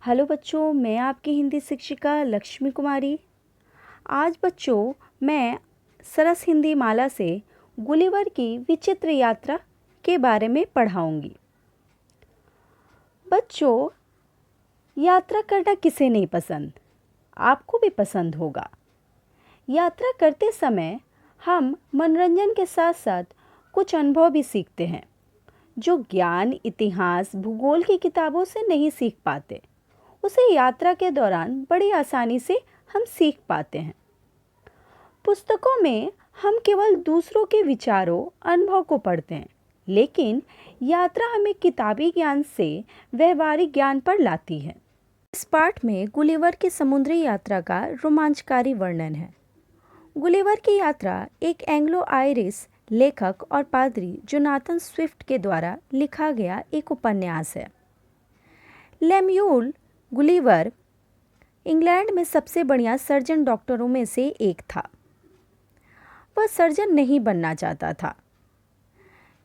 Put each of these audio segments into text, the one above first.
Hello बच्चों, मैं आपकी हिंदी शिक्षिका लक्ष्मी कुमारी। आज बच्चों मैं सरस हिंदी माला से गुलिवर की विचित्र यात्रा के बारे में पढ़ाऊंगी। बच्चों, यात्रा करना किसे नहीं पसंद, आपको भी पसंद होगा। यात्रा करते समय हम मनोरंजन के साथ साथ कुछ अनुभव भी सीखते हैं जो ज्ञान, इतिहास, भूगोल की किताबों से नहीं सीख पाते। उसे यात्रा के दौरान बड़ी आसानी से हम सीख पाते हैं। पुस्तकों में हम केवल दूसरों के विचारों, अनुभव को पढ़ते हैं, लेकिन यात्रा हमें किताबी ज्ञान से व्यवहारिक ज्ञान पर लाती है। इस पाठ में गुलिवर की समुद्री यात्रा का रोमांचकारी वर्णन है। गुलिवर की यात्रा एक एंग्लो आयरिश लेखक और पादरी जोनाथन स्विफ्ट के द्वारा लिखा गया एक उपन्यास है। लेम्यूल गुलिवर इंग्लैंड में सबसे बढ़िया सर्जन डॉक्टरों में से एक था। वह सर्जन नहीं बनना चाहता था,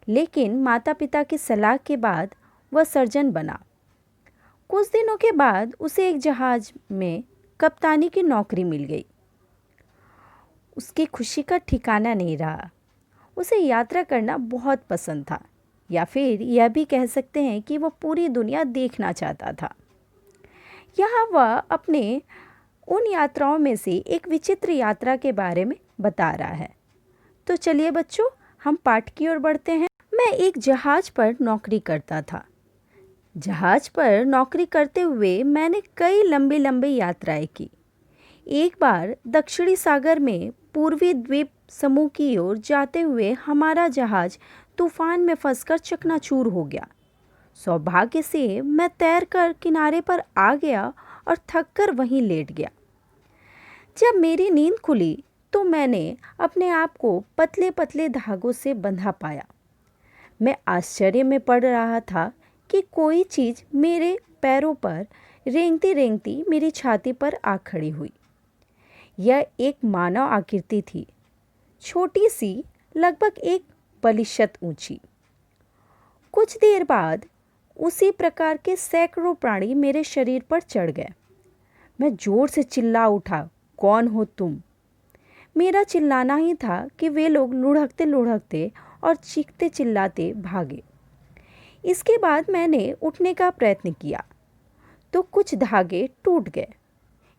लेकिन माता पिता की सलाह के बाद वह सर्जन बना। कुछ दिनों के बाद उसे एक जहाज में कप्तानी की नौकरी मिल गई। उसकी खुशी का ठिकाना नहीं रहा। उसे यात्रा करना बहुत पसंद था, या फिर यह भी कह सकते हैं कि वह पूरी दुनिया देखना चाहता था। यहाँ वह अपने उन यात्राओं में से एक विचित्र यात्रा के बारे में बता रहा है। तो चलिए बच्चों, हम पाठ की ओर बढ़ते हैं। मैं एक जहाज पर नौकरी करता था। जहाज पर नौकरी करते हुए मैंने कई लंबी लंबी यात्राएं की। एक बार दक्षिणी सागर में पूर्वी द्वीप समूह की ओर जाते हुए हमारा जहाज तूफान में फंसकर चकनाचूर हो गया। सौभाग्य से मैं तैरकर किनारे पर आ गया और थककर वहीं लेट गया। जब मेरी नींद खुली तो मैंने अपने आप को पतले पतले धागों से बंधा पाया। मैं आश्चर्य में पड़ रहा था कि कोई चीज़ मेरे पैरों पर रेंगती रेंगती मेरी छाती पर आ खड़ी हुई। यह एक मानव आकृति थी, छोटी सी, लगभग एक बलिशत ऊंची। कुछ देर बाद उसी प्रकार के सैकड़ों प्राणी मेरे शरीर पर चढ़ गए। मैं जोर से चिल्ला उठा, कौन हो तुम? मेरा चिल्लाना ही था कि वे लोग लुढ़कते लुढ़कते और चीखते चिल्लाते भागे। इसके बाद मैंने उठने का प्रयत्न किया तो कुछ धागे टूट गए।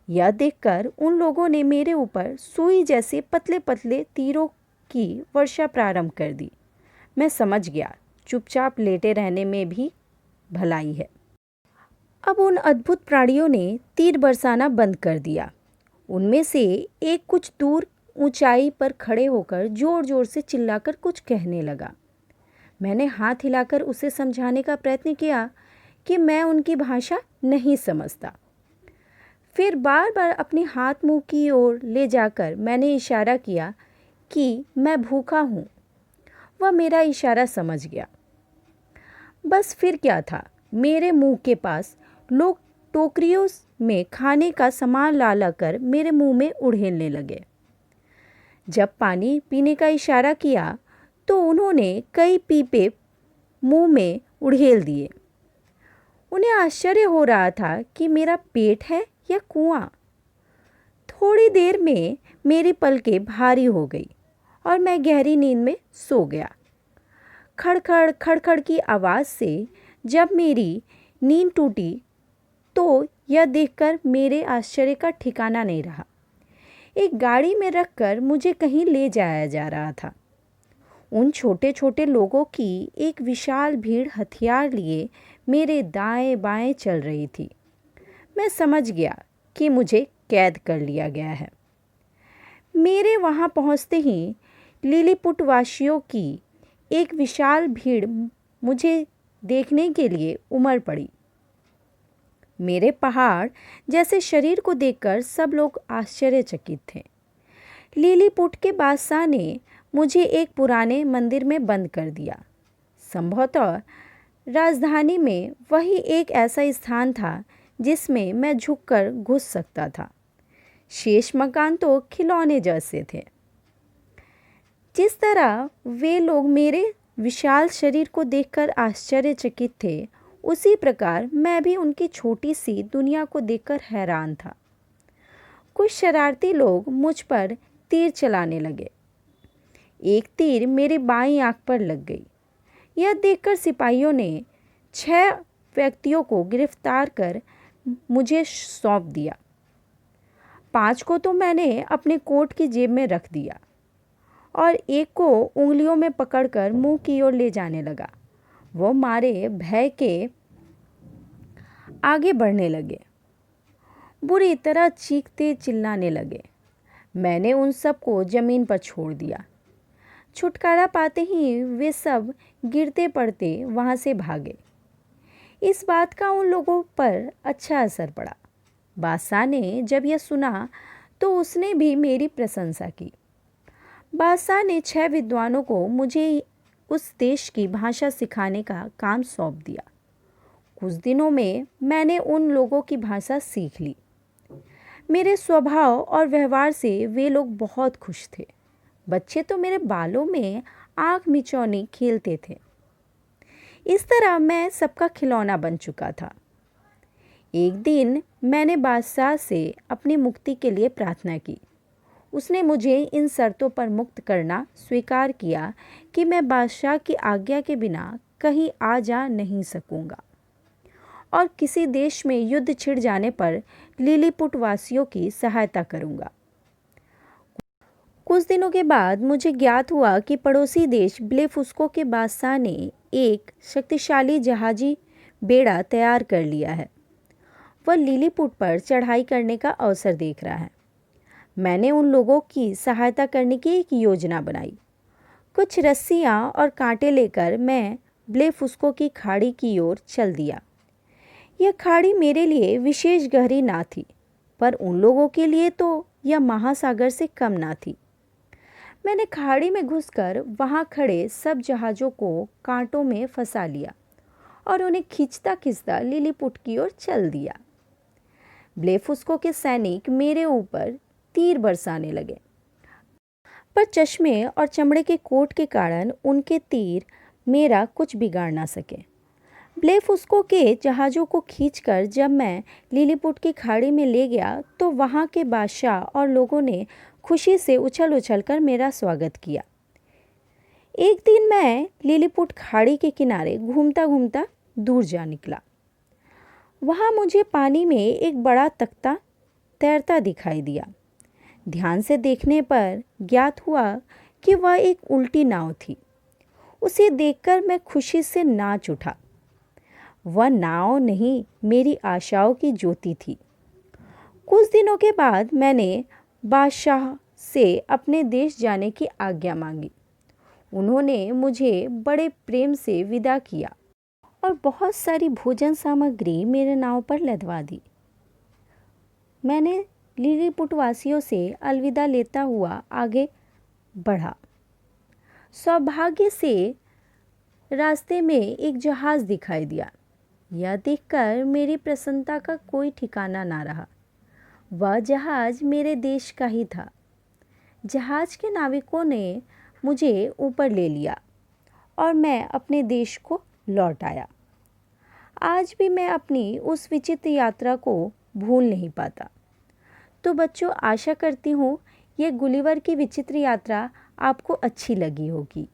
यह देखकर उन लोगों ने मेरे ऊपर सुई जैसे पतले पतले तीरों की वर्षा प्रारंभ कर दी। मैं समझ गया, चुपचाप लेटे रहने में भी भलाई है। अब उन अद्भुत प्राणियों ने तीर बरसाना बंद कर दिया। उनमें से एक कुछ दूर ऊंचाई पर खड़े होकर जोर जोर से चिल्लाकर कुछ कहने लगा। मैंने हाथ हिलाकर उसे समझाने का प्रयत्न किया कि मैं उनकी भाषा नहीं समझता। फिर बार बार अपने हाथ मुंह की ओर ले जाकर मैंने इशारा किया कि मैं भूखा हूँ। वह मेरा इशारा समझ गया। बस फिर क्या था, मेरे मुंह के पास लोग टोकरियों में खाने का सामान ला लाकर मेरे मुंह में उड़ेलने लगे। जब पानी पीने का इशारा किया तो उन्होंने कई पीपे मुंह में उड़ेल दिए। उन्हें आश्चर्य हो रहा था कि मेरा पेट है या कुआं। थोड़ी देर में मेरी पलकें भारी हो गई और मैं गहरी नींद में सो गया। खड़खड़ खड़खड़ की आवाज़ से जब मेरी नींद टूटी तो यह देखकर मेरे आश्चर्य का ठिकाना नहीं रहा। एक गाड़ी में रखकर मुझे कहीं ले जाया जा रहा था। उन छोटे छोटे लोगों की एक विशाल भीड़ हथियार लिए मेरे दाएं बाएं चल रही थी। मैं समझ गया कि मुझे कैद कर लिया गया है। मेरे वहाँ पहुँचते ही लिलीपुट वासियों की एक विशाल भीड़ मुझे देखने के लिए उमड़ पड़ी। मेरे पहाड़ जैसे शरीर को देखकर सब लोग आश्चर्यचकित थे। लिलीपुट के बादशाह ने मुझे एक पुराने मंदिर में बंद कर दिया। संभवतः राजधानी में वही एक ऐसा स्थान था जिसमें मैं झुककर घुस सकता था। शेष मकान तो खिलौने जैसे थे। जिस तरह वे लोग मेरे विशाल शरीर को देखकर आश्चर्यचकित थे, उसी प्रकार मैं भी उनकी छोटी सी दुनिया को देखकर हैरान था। कुछ शरारती लोग मुझ पर तीर चलाने लगे। एक तीर मेरी बाईं आंख पर लग गई। यह देखकर सिपाहियों ने 6 व्यक्तियों को गिरफ्तार कर मुझे सौंप दिया। 5 को तो मैंने अपने कोट की जेब में रख दिया और एक को उंगलियों में पकड़कर मुंह की ओर ले जाने लगा। वो मारे भय के आगे बढ़ने लगे, बुरी तरह चीखते चिल्लाने लगे। मैंने उन सब को जमीन पर छोड़ दिया। छुटकारा पाते ही वे सब गिरते पड़ते वहाँ से भागे। इस बात का उन लोगों पर अच्छा असर पड़ा। बादशाह ने जब यह सुना तो उसने भी मेरी प्रशंसा की। बादशाह ने 6 विद्वानों को मुझे उस देश की भाषा सिखाने का काम सौंप दिया। कुछ दिनों में मैंने उन लोगों की भाषा सीख ली। मेरे स्वभाव और व्यवहार से वे लोग बहुत खुश थे। बच्चे तो मेरे बालों में आँख मिचौनी खेलते थे। इस तरह मैं सबका खिलौना बन चुका था। एक दिन मैंने बादशाह से अपनी मुक्ति के लिए प्रार्थना की। उसने मुझे इन शर्तों पर मुक्त करना स्वीकार किया कि मैं बादशाह की आज्ञा के बिना कहीं आ जा नहीं सकूंगा और किसी देश में युद्ध छिड़ जाने पर लिलीपुट वासियों की सहायता करूंगा। कुछ दिनों के बाद मुझे ज्ञात हुआ कि पड़ोसी देश ब्लेफुस्को के बादशाह ने एक शक्तिशाली जहाजी बेड़ा तैयार कर लिया है। वह लिलीपुट पर चढ़ाई करने का अवसर देख रहा है। मैंने उन लोगों की सहायता करने की एक योजना बनाई। कुछ रस्सियाँ और कांटे लेकर मैं ब्लेफुस्को की खाड़ी की ओर चल दिया। यह खाड़ी मेरे लिए विशेष गहरी ना थी, पर उन लोगों के लिए तो यह महासागर से कम ना थी। मैंने खाड़ी में घुसकर वहाँ खड़े सब जहाज़ों को कांटों में फंसा लिया और उन्हें खींचता खींचता लिलीपुट की ओर चल दिया। ब्लेफुस्को के सैनिक मेरे ऊपर तीर बरसाने लगे, पर चश्मे और चमड़े के कोट के कारण उनके तीर मेरा कुछ बिगाड़ ना सके। ब्लेफुस्को के जहाज़ों को खींचकर जब मैं लिलीपुट की खाड़ी में ले गया तो वहाँ के बादशाह और लोगों ने खुशी से उछल उछल कर मेरा स्वागत किया। एक दिन मैं लिलीपुट खाड़ी के किनारे घूमता घूमता दूर जा निकला। वहाँ मुझे पानी में एक बड़ा तख्ता तैरता दिखाई दिया। ध्यान से देखने पर ज्ञात हुआ कि वह एक उल्टी नाव थी। उसे देखकर मैं खुशी से नाच उठा। वह नाव नहीं, मेरी आशाओं की ज्योति थी। कुछ दिनों के बाद मैंने बादशाह से अपने देश जाने की आज्ञा मांगी। उन्होंने मुझे बड़े प्रेम से विदा किया और बहुत सारी भोजन सामग्री मेरे नाव पर लदवा दी। मैंने लिलीपुट वासियों से अलविदा लेता हुआ आगे बढ़ा। सौभाग्य से रास्ते में एक जहाज़ दिखाई दिया। यह देखकर मेरी प्रसन्नता का कोई ठिकाना ना रहा। वह जहाज़ मेरे देश का ही था। जहाज़ के नाविकों ने मुझे ऊपर ले लिया और मैं अपने देश को लौट आया। आज भी मैं अपनी उस विचित्र यात्रा को भूल नहीं पाता। तो बच्चों, आशा करती हूँ ये गुलिवर की विचित्र यात्रा आपको अच्छी लगी होगी।